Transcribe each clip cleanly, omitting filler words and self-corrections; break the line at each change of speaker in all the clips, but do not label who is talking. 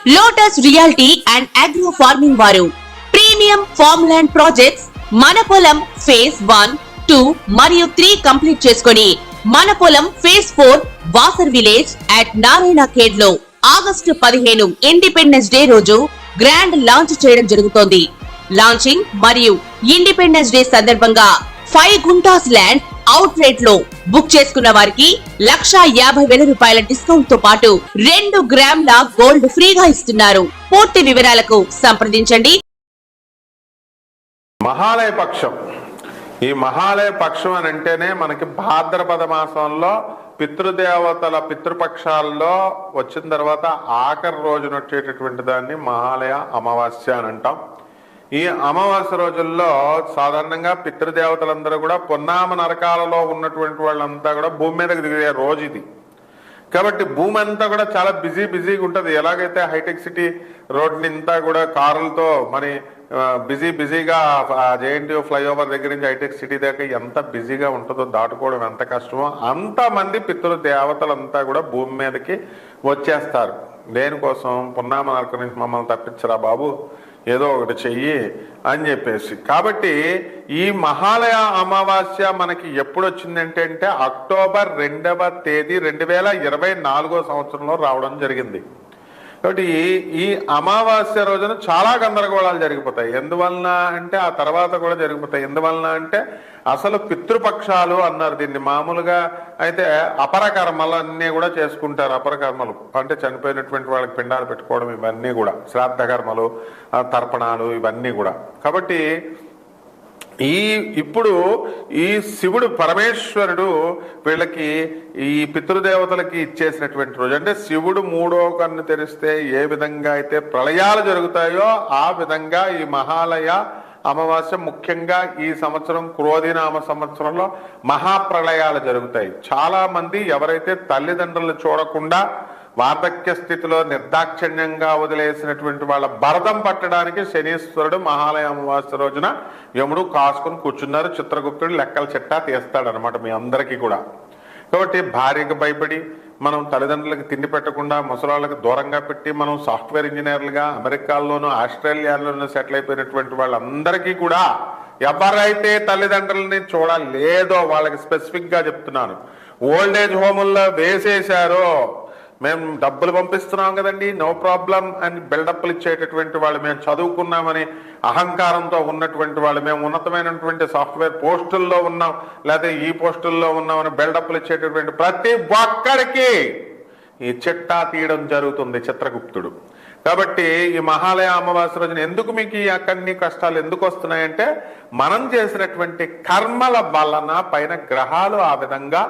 Lotus reality and agro farming వారు premium farm land projects మన పొలం ఫేజ్ 1, 2 మరియు 3 కంప్లీట్ చేసుకొని మన పొలం phase 4 Wasar village at Narayana Khed లో ఆగస్టు 15 ఇండిపెండెన్స్ డే రోజు గ్రాండ్ లాంచ్ చేయడం జరుగుతోంది. లాంచింగ్ మరియు ఇండిపెండెన్స్ డే సందర్భంగా 5 గుంటాస్ ల్యాండ్ అవుట్ రేట్ లో బుక్ చేసుకున్న వారికి 1,50,000 రూపాయల డిస్కౌంట్ తో పాటు 2 గ్రాముల గోల్డ్ ఫ్రీగా ఇస్తున్నారు. పూర్తి వివరాలకు సంప్రదించండి.
మహాలయ పక్షం. ఈ మహాలయ పక్షం అని అంటేనే మనకి భాద్రపద మాసంలో పితృదేవతల పితృపక్షాల్లో వచ్చిన తర్వాత ఆఖరి రోజున వచ్చేటటువంటి దాన్ని మహాలయ అమావాస్య అని అంటాం. ఈ అమావాస్య రోజుల్లో సాధారణంగా పితృదేవతలందరూ కూడా పొన్నామ నరకాలలో ఉన్నటువంటి వాళ్ళంతా కూడా భూమి మీదకి దిగే రోజు ఇది. కాబట్టి భూమి అంతా కూడా చాలా బిజీగా ఉంటుంది. ఎలాగైతే హైటెక్ సిటీ రోడ్ని అంతా కూడా కారులతో మరి బిజీగా జేఎన్టీయూ ఫ్లైఓవర్ దగ్గర నుంచి హైటెక్ సిటీ దాకా ఎంత బిజీగా ఉంటుందో, దాటుకోవడం ఎంత కష్టమో, అంతమంది పితృదేవతలంతా కూడా భూమి మీదకి వచ్చేస్తారు. దేనికోసం? పున్నామ నరకం నుంచి మమ్మల్ని తప్పించరా బాబు, ఏదో ఒకటి చెయ్యి అని చెప్పేసి. కాబట్టి ఈ మహాలయ అమావాస్య మనకి ఎప్పుడు వచ్చిందంటే అక్టోబర్ 2వ తేదీ 2024 సంవత్సరంలో రావడం జరిగింది. కాబట్టి ఈ అమావాస్య రోజున చాలా గందరగోళాలు జరిగిపోతాయి. ఎందువలన అంటే ఆ తర్వాత కూడా జరిగిపోతాయి. ఎందువలన అంటే అసలు పితృపక్షాలు అన్నారు దీన్ని. మామూలుగా అయితే అపరకర్మలు అన్నీ కూడా చేసుకుంటారు. అపరకర్మలు అంటే చనిపోయినటువంటి వాళ్ళకి పిండాలు పెట్టుకోవడం, ఇవన్నీ కూడా శ్రాద్ధ కర్మలు, తర్పణాలు, ఇవన్నీ కూడా. కాబట్టి ఇప్పుడు ఈ శివుడు పరమేశ్వరుడు వీళ్ళకి ఈ పితృదేవతలకి ఇచ్చేసినటువంటి రోజు. అంటే శివుడు 3వ కన్ను తెరిస్తే ఏ విధంగా అయితే ప్రళయాలు జరుగుతాయో ఆ విధంగా ఈ మహాలయ అమావాస్య, ముఖ్యంగా ఈ సంవత్సరం క్రోధినామ సంవత్సరంలో మహాప్రళయాలు జరుగుతాయి. చాలా మంది ఎవరైతే తల్లిదండ్రులను చూడకుండా వార్ధక్య స్థితిలో నిర్దాక్షిణ్యంగా వదిలేసినటువంటి వాళ్ళ భరతం పట్టడానికి శనీశ్వరుడు మహాలయ అమావాస్య రోజున యముడు కాసుకుని కూర్చున్నారు. చిత్రగుప్తుడు లెక్కల చిట్టా తీస్తాడనమాట మీ అందరికీ కూడా. కాబట్టి భార్యకు భయపడి మనం తల్లిదండ్రులకు తిండి పెట్టకుండా ముసలాళ్ళకి దూరంగా పెట్టి మనం సాఫ్ట్వేర్ ఇంజనీర్లుగా అమెరికాల్లోనూ ఆస్ట్రేలియాలోనూ సెటిల్ అయిపోయినటువంటి వాళ్ళందరికీ కూడా ఎవరైతే తల్లిదండ్రులని చూడలేదో వాళ్ళకి స్పెసిఫిక్ గా చెప్తున్నాను, ఓల్డేజ్ హోముల్లో వేసేశారో, మేము డబ్బులు పంపిస్తున్నాం కదండి నో ప్రాబ్లం అని బిల్డప్లు ఇచ్చేటటువంటి వాళ్ళు, మేము చదువుకున్నామని అహంకారంతో ఉన్నటువంటి వాళ్ళు, మేము ఉన్నతమైనటువంటి సాఫ్ట్వేర్ పోస్టుల్లో ఉన్నాం లేకపోతే ఈ పోస్టుల్లో ఉన్నామని బిల్డప్లు ఇచ్చేటటువంటి ప్రతి ఒక్కడికి ఈ చిట్టా తీయడం జరుగుతుంది చిత్రగుప్తుడు. కాబట్టి ఈ మహాలయ అమావాస్య రోజున ఎందుకు మీకు ఈ అక్కడిని కష్టాలు ఎందుకు వస్తున్నాయంటే మనం చేసినటువంటి కర్మల వలన పైన గ్రహాలు ఆ విధంగా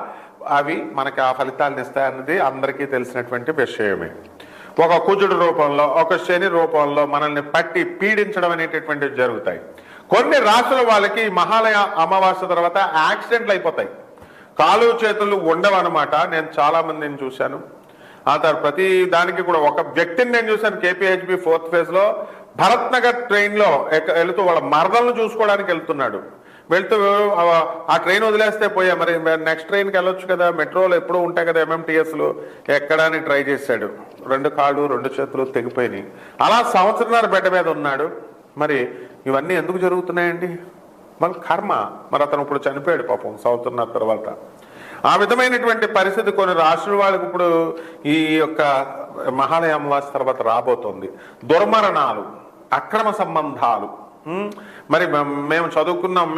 అవి మనకి ఆ ఫలితాలను ఇస్తాయన్నది అందరికీ తెలిసినటువంటి విషయమే. ఒక కుజుడు రూపంలో, ఒక శని రూపంలో మనల్ని పట్టి పీడించడం అనేటటువంటివి జరుగుతాయి. కొన్ని రాసుల వాళ్ళకి మహాలయ అమావాస్య తర్వాత యాక్సిడెంట్లు అయిపోతాయి, కాలు చేతులు ఉండవన్నమాట. నేను చాలా మందిని చూశాను. ఆ తర్వాత ప్రతి దానికి కూడా ఒక వ్యక్తిని నేను చూశాను. KPHB 4th phase లో భరత్ నగర్ ట్రైన్లో వెళుతూ వాళ్ళ మరదలను చూసుకోవడానికి వెళ్తున్నాడు. వెళ్తూ ఆ ట్రైన్ వదిలేస్తే పోయా, మరి నెక్స్ట్ ట్రైన్కి వెళ్ళొచ్చు కదా, మెట్రోలో ఎప్పుడూ ఉంటాయి కదా MMTSలు, ఎక్కడాని ట్రై చేశాడు. 2 కాళ్ళు 2 చేతులు తెగిపోయినాయి. అలా సంవత్సరాల బిడ్డ మీద ఉన్నాడు. మరి ఇవన్నీ ఎందుకు జరుగుతున్నాయండి? మన కర్మ. మరి అతను ఇప్పుడు చనిపోయాడు పాపం సంవత్సరాల తర్వాత. ఆ విధమైనటువంటి పరిస్థితి కొన్ని రాష్ట్రాల వాళ్ళకి ఇప్పుడు ఈ యొక్క మహాలయ అమావాస్య తర్వాత రాబోతోంది. దుర్మరణాలు, అక్రమ సంబంధాలు. మరి మేము చదువుకున్నాం,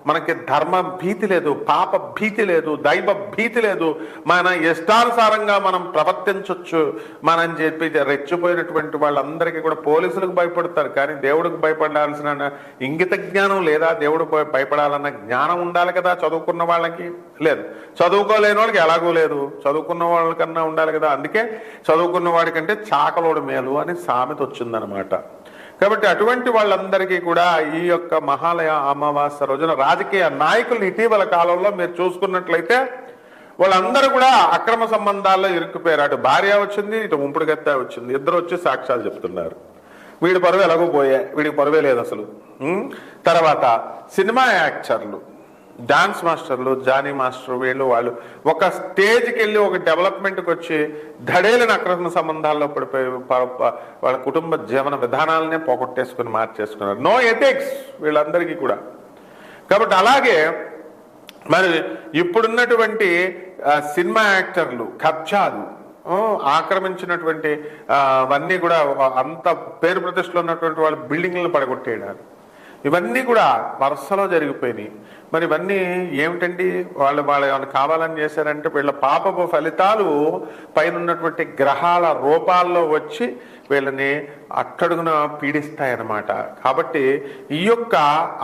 మనకి ధర్మ భీతి లేదు, పాప భీతి లేదు, దైవ భీతి లేదు, మన ఇష్టానుసారంగా మనం ప్రవర్తించవచ్చు మనం చెప్పి రెచ్చిపోయినటువంటి వాళ్ళందరికీ కూడా పోలీసులకు భయపడతారు. కానీ దేవుడికి భయపడాల్సిన ఇంగిత జ్ఞానం లేదా? దేవుడు భయపడాలన్న జ్ఞానం ఉండాలి కదా చదువుకున్న వాళ్ళకి. లేదు, చదువుకోలేని వాళ్ళకి ఎలాగూ లేదు, చదువుకున్న వాళ్ళకన్నా ఉండాలి కదా. అందుకే చదువుకున్న వాడికంటే చాకలోడు మేలు అని సామెత వచ్చిందనమాట. కాబట్టి అటువంటి వాళ్ళందరికీ కూడా ఈ యొక్క మహాలయ అమావాస్య రోజున రాజకీయ నాయకులు ఇటీవల కాలంలో మీరు చూసుకున్నట్లయితే వాళ్ళందరూ కూడా అక్రమ సంబంధాల్లో ఇరుక్కుపోయారు. అటు భార్య వచ్చింది, ఇటు ఉంపుడు గత్త వచ్చింది. ఇద్దరు వచ్చి సాక్ష్యాలు చెప్తున్నారు. వీడి పరువు ఎలాగో పోయే, వీడికి పరువే లేదు అసలు. తర్వాత సినిమా యాక్టర్లు డాన్స్ మాస్టర్లు, జానీ మాస్టర్, వీళ్ళు వాళ్ళు ఒక స్టేజ్కి వెళ్ళి ఒక డెవలప్మెంట్కి వచ్చి ధడేలని అక్రమ సంబంధాల్లో పడిపోయి వాళ్ళ కుటుంబ జీవన విధానాలనే పోగొట్టేసుకుని మార్చేసుకున్నారు. నో ఎథిక్స్ వీళ్ళందరికీ కూడా. కాబట్టి అలాగే మరి ఇప్పుడున్నటువంటి సినిమా యాక్టర్లు కబ్జాలు ఆక్రమించినటువంటి అవన్నీ కూడా అంత పేరు ప్రతిష్టలు ఉన్నటువంటి వాళ్ళ బిల్డింగ్లను పడగొట్టేయడాలు ఇవన్నీ కూడా వరుసలో జరిగిపోయినాయి. మరి ఇవన్నీ ఏమిటండి? వాళ్ళు ఏమైనా కావాలని చేశారంటే వీళ్ళ పాపపు ఫలితాలు పైన ఉన్నటువంటి గ్రహాల రూపాల్లో వచ్చి వీళ్ళని అట్టడుగున పీడిస్తాయన్నమాట. కాబట్టి ఈ యొక్క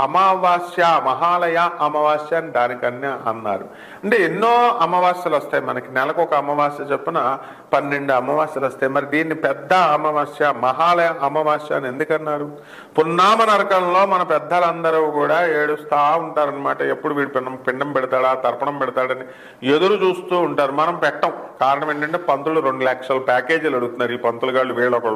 అమావాస్య, మహాలయ అమావాస్య అని దానికన్నా అన్నారు. అంటే ఎన్నో అమావాస్యలు వస్తాయి మనకి, నెలకు ఒక అమావాస్య చొప్పున 12 అమావాస్యలు వస్తాయి. మరి దీన్ని పెద్ద అమావాస్య, మహాలయ అమావాస్య అని ఎందుకన్నారు? పున్నామ నరకంలో మన పెద్దలందరూ కూడా ఏడుస్తూ ఉంటారనమాట. ఎప్పుడు వీడు పిండం పెడతాడా, తర్పణం పెడతాడని ఎదురు చూస్తూ ఉంటారు. మనం పెట్టం. కారణం ఏంటంటే పంతులు 2 లక్షల ప్యాకేజీలు అడుగుతున్నారు. ఈ పంతులు గాళ్ళు వీళ్ళొకళ్ళు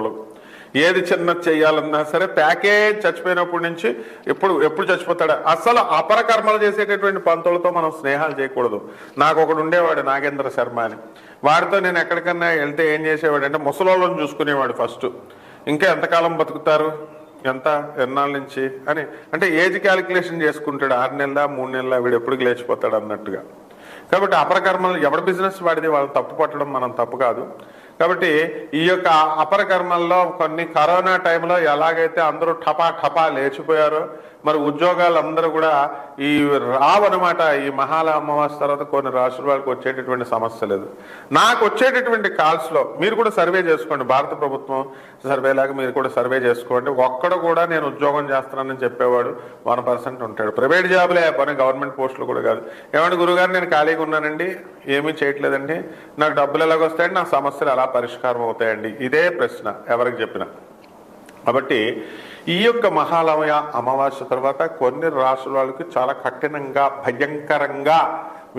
ఏది చిన్నది చెయ్యాలన్నా సరే ప్యాకేజ్ చచ్చిపోయినప్పటి నుంచి ఎప్పుడు చచ్చిపోతాడా. అసలు అపరకర్మలు చేసేటటువంటి పంతులతో మనం స్నేహాలు చేయకూడదు. నాకు ఒకడు ఉండేవాడు నాగేంద్ర శర్మ అని. వాడితో నేను ఎక్కడికన్నా వెళ్తే ఏం చేసేవాడు అంటే ముసలోళ్ళని చూసుకునేవాడు ఫస్ట్. ఇంకా ఎంతకాలం బతుకుతారు, ఎన్నాళ్ళ నుంచి అని, అంటే ఏజ్ క్యాలిక్యులేషన్ చేసుకుంటాడు. 6 నెలల 3 నెలల వీడు ఎప్పుడు లేచిపోతాడు అన్నట్టుగా. కాబట్టి అపరకర్మలు ఎవరి బిజినెస్ వాడిది, వాళ్ళు తప్పు పట్టడం మనం తప్పు కాదు. కాబట్టి ఈ యొక్క అపరకర్మల్లో కొన్ని కరోనా టైంలో ఎలాగైతే అందరూ ఠపా లేచిపోయారో, మరి ఉద్యోగాలు అందరూ కూడా ఈ రావన్నమాట. ఈ మహాలయ అమావాస్య తర్వాత కొన్ని రాష్ట్రాల వాళ్ళకి వచ్చేటటువంటి సమస్య లేదు. నాకు వచ్చేటటువంటి కాల్స్లో మీరు కూడా సర్వే చేసుకోండి, భారత ప్రభుత్వం సర్వేలాగా మీరు కూడా సర్వే చేసుకోండి. ఒక్కడు కూడా నేను ఉద్యోగం చేస్తున్నానని చెప్పేవాడు 1% ఉంటాడు. ప్రైవేట్ జాబులే పని, గవర్నమెంట్ పోస్టులు కూడా కాదు. ఏమంటే గురుగారు నేను ఖాళీగా ఉన్నానండి, ఏమీ చేయట్లేదండి, నాకు డబ్బులు ఎలాగొస్తాయండి, నా సమస్యలు ఎలా పరిష్కారం అవుతాయండి, ఇదే ప్రశ్న ఎవరికి చెప్పినా. కాబట్టి ఈ యొక్క మహాలయ అమావాస్య తర్వాత కొన్ని రాశుల వాళ్ళకి చాలా కఠినంగా, భయంకరంగా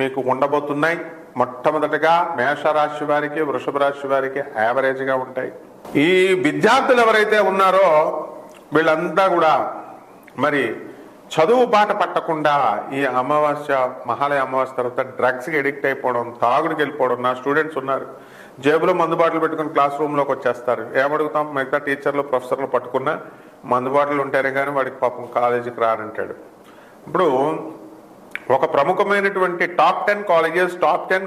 మీకు ఉండబోతున్నాయి. మొట్టమొదటిగా మేషరాశి వారికి, వృషభ రాశి వారికి యావరేజ్గా ఉంటాయి. ఈ విద్యార్థులు ఎవరైతే ఉన్నారో వీళ్ళంతా కూడా మరి చదువు బాట పట్టకుండా ఈ అమావాస్య, మహాలయ అమావాస్య తర్వాత డ్రగ్స్కి ఎడిక్ట్ అయిపోవడం, తాగుడికి వెళ్ళిపోవడం. నా స్టూడెంట్స్ ఉన్నారు, జేబులో మందు బాటలు పెట్టుకుని క్లాస్ రూమ్లోకి వచ్చేస్తారు. ఏమడుగుతాం, మిగతా టీచర్లు ప్రొఫెసర్లు పట్టుకున్న మందు బాటలు ఉంటారే కానీ వాడికి పాపం కాలేజీకి రానంటాడు. ఇప్పుడు ఒక ప్రముఖమైనటువంటి టాప్ 10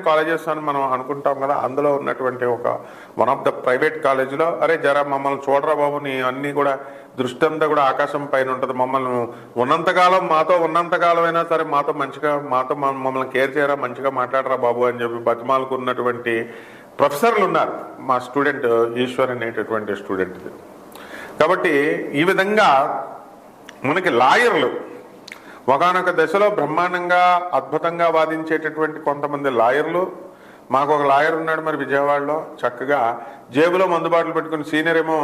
కాలేజెస్ అని మనం అనుకుంటాం కదా, అందులో ఉన్నటువంటి వన్ ఆఫ్ ద ప్రైవేట్ కాలేజీలో అరే జరా మమ్మల్ని చూడరా బాబు, నీ అన్నీ కూడా దృష్టి అంతా కూడా ఆకాశం పైన ఉంటుంది, మమ్మల్ని ఉన్నంతకాలం అయినా సరే మమ్మల్ని కేర్ చేయరా, మంచిగా మాట్లాడరా బాబు అని చెప్పి బతిమాలుకున్నటువంటి ప్రొఫెసర్లు ఉన్నారు. మా స్టూడెంట్ ఈశ్వర్ అనేటటువంటి స్టూడెంట్. కాబట్టి ఈ విధంగా మనకి లాయర్లు ఒకానొక దశలో బ్రహ్మాండంగా అద్భుతంగా వాదించేటటువంటి కొంతమంది లాయర్లు. మాకు ఒక లాయర్ ఉన్నాడు మరి విజయవాడలో, చక్కగా జేబులో మందుబాటులు పెట్టుకుని సీనియర్ ఏమో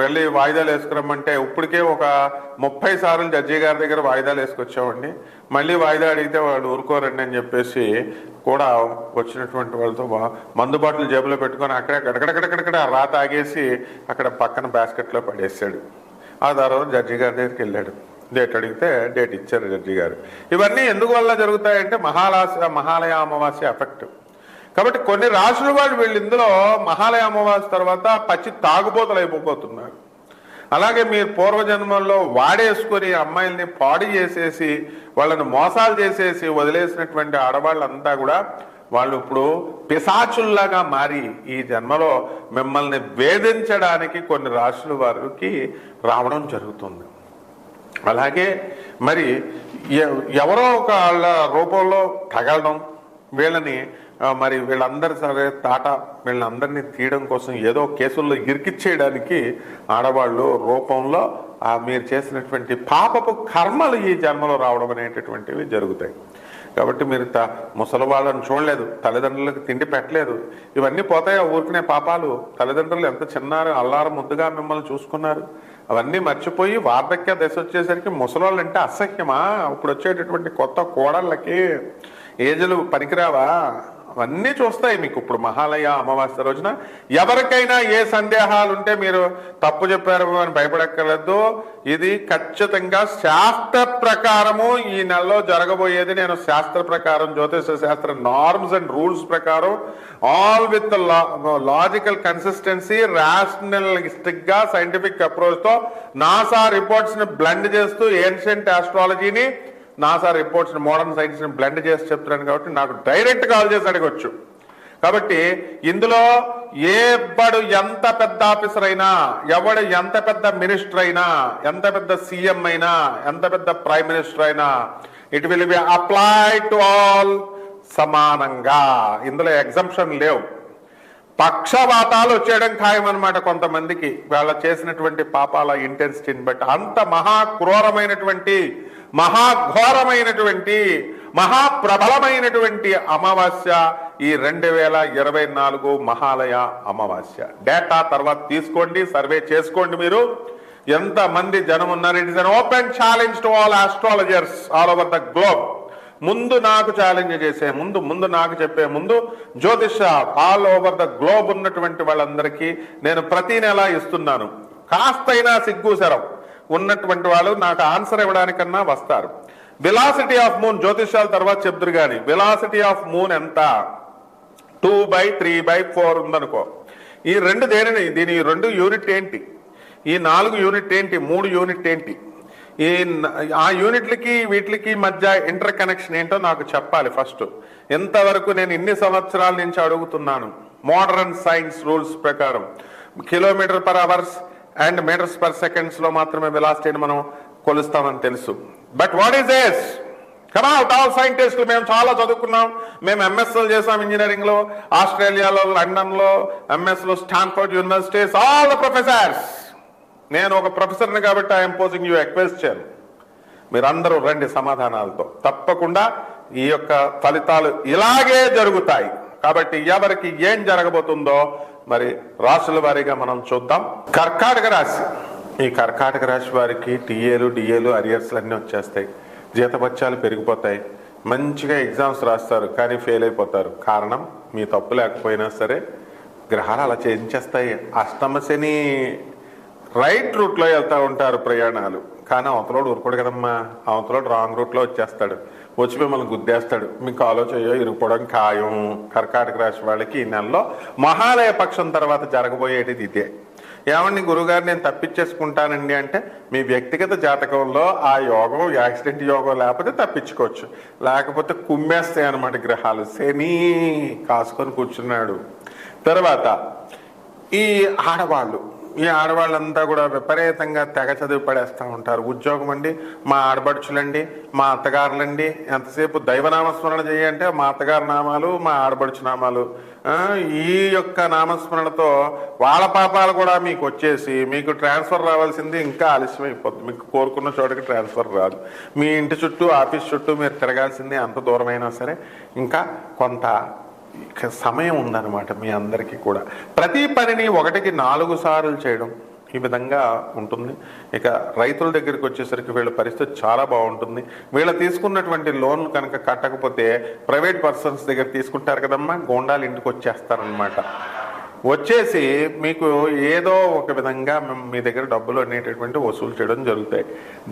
వెళ్ళి వాయిదాలు వేసుకురమ్మంటే ఇప్పటికే ఒక 30 సార్లు జడ్జి గారి దగ్గర వాయిదాలు వేసుకొచ్చామండి. మళ్ళీ వాయిదా అడిగితే వాళ్ళు ఊరుకోరండి అని చెప్పేసి కూడా వచ్చినటువంటి వాళ్ళతో మందుబాటులు జేబులో పెట్టుకొని అక్కడే గడగడగడగడ రాత ఆగేసి అక్కడ పక్కన బాస్కెట్లో పడేసాడు. ఆ తర్వాత జడ్జి గారి దగ్గరికి వెళ్ళాడు. డేట్ అడిగితే డేట్ ఇచ్చారు జడ్జి గారు. ఇవన్నీ ఎందుకు వల్ల జరుగుతాయంటే మహాలయ అమావాస్య ఎఫెక్ట్. కాబట్టి కొన్ని రాశుల వాళ్ళు వీళ్ళు ఇందులో మహాలయ అమావాస్య తర్వాత పచ్చి తాగుబోతులు అయిపోతున్నారు. అలాగే మీరు పూర్వజన్మల్లో వాడేసుకొని అమ్మాయిల్ని పాడు చేసేసి వాళ్ళని మోసాలు చేసేసి వదిలేసినటువంటి ఆడవాళ్ళంతా కూడా వాళ్ళు ఇప్పుడు పిశాచుల్లాగా మారి ఈ జన్మలో మిమ్మల్ని వేధించడానికి కొన్ని రాశుల వారికి రావడం జరుగుతుంది. అలాగే మరి ఎవరో ఒక వాళ్ళ రూపంలో తగలడం, వీళ్ళని మరి వీళ్ళందరి సరే వీళ్ళందరినీ తీయడం కోసం ఏదో కేసుల్లో ఇరికిచ్చేయడానికి ఆడవాళ్ళు రూపంలో మీరు చేసినటువంటి పాపపు కర్మలు ఈ జన్మలో రావడం అనేటటువంటివి జరుగుతాయి. కాబట్టి మీరు ముసలి వాళ్ళని చూడలేదు, తల్లిదండ్రులకు తిండి పెట్టలేదు, ఇవన్నీ పోతాయా ఊరికనే పాపాలు? తల్లిదండ్రులు ఎంత చిన్నారు, అల్లారు ముద్దుగా మిమ్మల్ని చూసుకున్నారు, అవన్నీ మర్చిపోయి వార్ధక్య దశ వచ్చేసరికి ముసలోళ్ళు అంటే అసహ్యమా? ఇప్పుడు వచ్చేటటువంటి కొత్త కోడళ్ళకి ఏజులు పనికిరావా? అవన్నీ చూస్తాయి మీకు. ఇప్పుడు మహాలయ అమావాస్య రోజున ఎవరికైనా ఏ సందేహాలు ఉంటే మీరు తప్పు చెప్పారు అని భయపడక్కర్లేదు. ఇది ఖచ్చితంగా శాస్త్ర ప్రకారము ఈ నెలలో జరగబోయేది. నేను శాస్త్ర ప్రకారం, జ్యోతిష శాస్త్ర నార్మ్స్ అండ్ రూల్స్ ప్రకారం, ఆల్ విత్ లాజికల్ కన్సిస్టెన్సీ, రాషనలిస్టిక్ గా సైంటిఫిక్ అప్రోచ్ తో నాసా రిపోర్ట్స్ ని బ్లెండ్ చేస్తూ ఏన్షియంట్ ఆస్ట్రాలజీని, నాసా రిపోర్ట్స్ ని, మోడర్న్ సైన్స్ ని బ్లెండ్ చేసి చెప్తున్నాను కాబట్టి నాకు డైరెక్ట్ కాల్ చేసి అడగొచ్చు. కాబట్టి ఇందులో ఎవడు ఎంత పెద్ద ఆఫీసర్ అయినా, ఎవడు ఎంత పెద్ద మినిస్టర్ అయినా, ఎంత పెద్ద సీఎం అయినా, ఎంత పెద్ద ప్రైమ్ మినిస్టర్ అయినా, it will be apply to all సమానంగా. ఇందులో ఎగ్జంప్షన్ లేవు. పక్షవాతాలు వచ్చేయడం ఖాయం అనమాట కొంతమందికి, వాళ్ళ చేసినటువంటి పాపాల ఇంటెన్సిటీని బట్టి. అంత మహాక్రూరమైనటువంటి, మహాఘోరమైనటువంటి, మహాప్రబలమైనటువంటి అమావాస్య ఈ 2024 మహాలయ అమావాస్య. డేటా తర్వాత తీసుకోండి, సర్వే చేసుకోండి. మీరు ఎంత మంది జనం ఉన్నారు. It is an open challenge to all astrologers all over the globe. ముందు నాకు ఛాలెంజ్ చేసే ముందు నాకు చెప్పే ముందు జ్యోతిష ఆల్ ఓవర్ ద గ్లోబ్ ఉన్నటువంటి వాళ్ళందరికీ నేను ప్రతి నెల ఇస్తున్నాను. కాస్తైనా సిగ్గు శరం ఉన్నటువంటి వాళ్ళు నాకు ఆన్సర్ ఇవ్వడానికన్నా వస్తారు. వెలాసిటీ ఆఫ్ మూన్ జ్యోతిషాల తర్వాత చెప్తురు కానీ, వెలాసిటీ ఆఫ్ మూన్ ఎంత? 2/3/4 ఉందనుకో. ఈ రెండు దేనిని, దీని 2 యూనిట్ ఏంటి, ఈ 4 యూనిట్ ఏంటి, 3 యూనిట్ ఏంటి, ఆ యూనిట్లకి వీటికి మధ్య ఇంటర్ కనెక్షన్ ఏంటో నాకు చెప్పాలి ఫస్ట్. ఎంతవరకు నేను ఇన్ని సంవత్సరాల నుంచి అడుగుతున్నాను. మోడర్న్ సైన్స్ రూల్స్ ప్రకారం kilometre per hours and metres per seconds లో మాత్రమే వెలాసిటీని మనం కొలుస్తామని తెలుసు. But what is this? Come out all సైంటిస్టులు. మేము చాలా చదువుకున్నాం, మేము ఎంఎస్ఎల్ చేసాం ఇంజనీరింగ్ లో, ఆస్ట్రేలియాలో, లండన్ లో ఎంఎస్ లో, Stanford universities, all the professors. నేను ఒక ప్రొఫెసర్ని కాబట్టి I'm posing you a question. మీరందరూ రండి సమాధానాలతో. తప్పకుండా ఈ యొక్క ఫలితాలు ఇలాగే జరుగుతాయి. కాబట్టి ఎవరికి ఏం జరగబోతుందో మరి రాశుల వారీగా మనం చూద్దాం. కర్కాటక రాశి. ఈ కర్కాటక రాశి వారికి టీఏలు, డిఏలు, అరియర్స్లు అన్నీ వచ్చేస్తాయి. జీతభత్యాలు పెరిగిపోతాయి. మంచిగా ఎగ్జామ్స్ రాస్తారు కానీ ఫెయిల్ అయిపోతారు. కారణం మీ తప్పు లేకపోయినా సరే గ్రహాలు అలా చేయించేస్తాయి. అష్టమ శని రైట్ రూట్లో వెళ్తూ ఉంటారు ప్రయాణాలు. కానీ అవతలోడు ఊరుకోడు కదమ్మా. అవతలోడు రాంగ్ రూట్లో వచ్చేస్తాడు, వచ్చి మిమ్మల్ని గుద్దేస్తాడు. మీకు ఆలోచన ఇరుకోవడం ఖాయం. కర్కాటక రాశి వాళ్ళకి ఈ నెలలో మహాలయ పక్షం తర్వాత జరగబోయేది ఇదే. ఏమండి గురుగారు నేను తప్పించేసుకుంటానండి అంటే, మీ వ్యక్తిగత జాతకంలో ఆ యోగం, యాక్సిడెంట్ యోగం లేకపోతే తప్పించుకోవచ్చు, లేకపోతే కుమ్మేస్తాయి అన్నమాట గ్రహాలు. శని కాసుకొని కూర్చున్నాడు. తర్వాత ఈ ఆడవాళ్ళు, ఈ ఆడవాళ్ళంతా కూడా విపరీతంగా తెగ చదివి పడేస్తూ ఉంటారు. ఉద్యోగం అండి, మా ఆడబడుచులండి, మా అత్తగారులండి, ఎంతసేపు దైవనామస్మరణ చేయంటే మా అత్తగారి నామాలు, మా ఆడబడుచు నామాలు, ఈ యొక్క నామస్మరణతో వాళ్ళ పాపాలు కూడా మీకు వచ్చేసి మీకు ట్రాన్స్ఫర్ రావాల్సింది ఇంకా ఆలస్యం అయిపోతుంది. మీకు కోరుకున్న చోటకి ట్రాన్స్ఫర్ రాదు. మీ ఇంటి చుట్టూ, ఆఫీస్ చుట్టూ మీరు తిరగాల్సిందే. అంత దూరమైనా సరే ఇంకా కొంత సమయం ఉందన్నమాట మీ అందరికీ కూడా. ప్రతి పనిని 1కి 4 సార్లు చేయడం ఈ విధంగా ఉంటుంది. ఇక రైతుల దగ్గరికి వచ్చేసరికి వీళ్ళ పరిస్థితి చాలా బాగుంటుంది. వీళ్ళ తీసుకున్నటువంటి లోన్లు కనుక కట్టకపోతే ప్రైవేట్ పర్సన్స్ దగ్గర తీసుకుంటారు కదమ్మా, గోండాలు ఇంటికి వచ్చేస్తారనమాట. వచ్చేసి మీకు ఏదో ఒక విధంగా మీ దగ్గర డబ్బులు అనేటటువంటి వసూలు చేయడం జరుగుతాయి.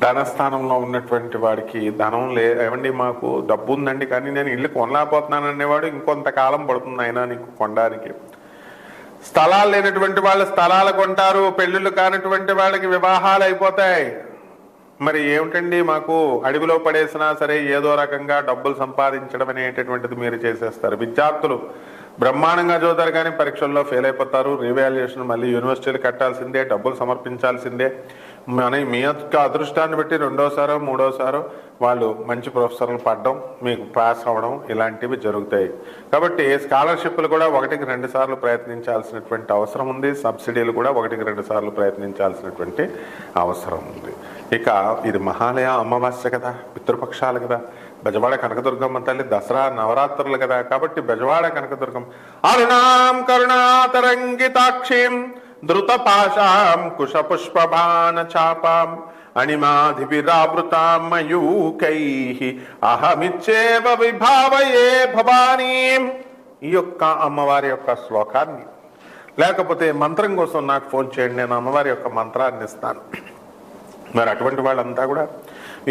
ధనస్థానంలో ఉన్నటువంటి వాడికి ధనం ఏమండి మాకు డబ్బు ఉందండి కానీ నేను ఇల్లు కొనలేకపోతున్నాను అనేవాడు ఇంకొంతకాలం పడుతుంది అయినా నీకు కొనడానికి. స్థలాలు లేనటువంటి వాళ్ళు స్థలాలు కొంటారు. పెళ్లిళ్ళు కానటువంటి వాళ్ళకి వివాహాలు అయిపోతాయి. మరి ఏమిటండి మాకు అడవిలో పడేసినా సరే ఏదో రకంగా డబ్బులు సంపాదించడం అనేటటువంటిది మీరు చేసేస్తారు. విద్యార్థులు బ్రహ్మాండంగా చదువుతారు కానీ పరీక్షల్లో ఫెయిల్ అయిపోతారు. రీవాల్యుయేషన్ మళ్ళీ యూనివర్సిటీలు కట్టాల్సిందే, డబ్బులు సమర్పించాల్సిందే. మీ యొక్క అదృష్టాన్ని బట్టి 2వసారో 3వసారో వాళ్ళు మంచి ప్రొఫెసర్లు పడడం, మీకు పాస్ అవ్వడం ఇలాంటివి జరుగుతాయి. కాబట్టి స్కాలర్షిప్లు కూడా 1కి 2 సార్లు ప్రయత్నించాల్సినటువంటి అవసరం ఉంది. సబ్సిడీలు కూడా 1కి 2 సార్లు ప్రయత్నించాల్సినటువంటి అవసరం ఉంది. ఇక ఇది మహాలయ అమావాస్య కదా, పితృపక్షాలు కదా, బెజవాడ కనకదుర్గమ్మ తల్లి దసరా నవరాత్రులు కదా. కాబట్టి బెజవాడ కనకదుర్గం అరుణాం కరుణాతరంగితాక్షీం ధృత పాశాం కుశ పుష్పబాణ చాపాం అణిమాధివిరావృతాం మయూకైః అహమిచ్చేవ విభావయే భవానీం ఈ యొక్క అమ్మవారి యొక్క శ్లోకాన్ని, లేకపోతే మంత్రం కోసం నాకు ఫోన్ చేయండి, నేను అమ్మవారి యొక్క మంత్రాన్ని ఇస్తాను. మరి అటువంటి వాళ్ళంతా కూడా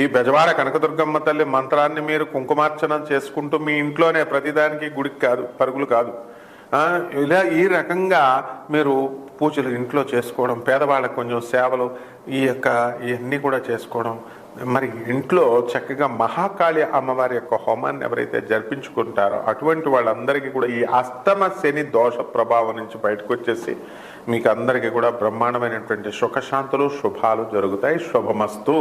ఈ బెజవాడ కనకదుర్గమ్మ తల్లి మంత్రాన్ని మీరు కుంకుమార్చన చేసుకుంటూ మీ ఇంట్లోనే, ప్రతిదానికి గుడికి కాదు, పరుగులు కాదు, ఇలా ఈ రకంగా మీరు పూజలు ఇంట్లో చేసుకోవడం, పేదవాళ్ళకు కొంచెం సేవలు ఇవన్నీ కూడా చేసుకోవడం, మరి ఇంట్లో చక్కగా మహాకాళి అమ్మవారి యొక్క హోమాన్ని ఎవరైతే జరిపించుకుంటారో అటువంటి వాళ్ళందరికీ కూడా ఈ అష్టమ శని దోష ప్రభావం నుంచి బయటకు వచ్చేసి మీకు అందరికీ కూడా బ్రహ్మాండమైనటువంటి సుఖశాంతులు, శుభాలు జరుగుతాయి. శుభమస్తు.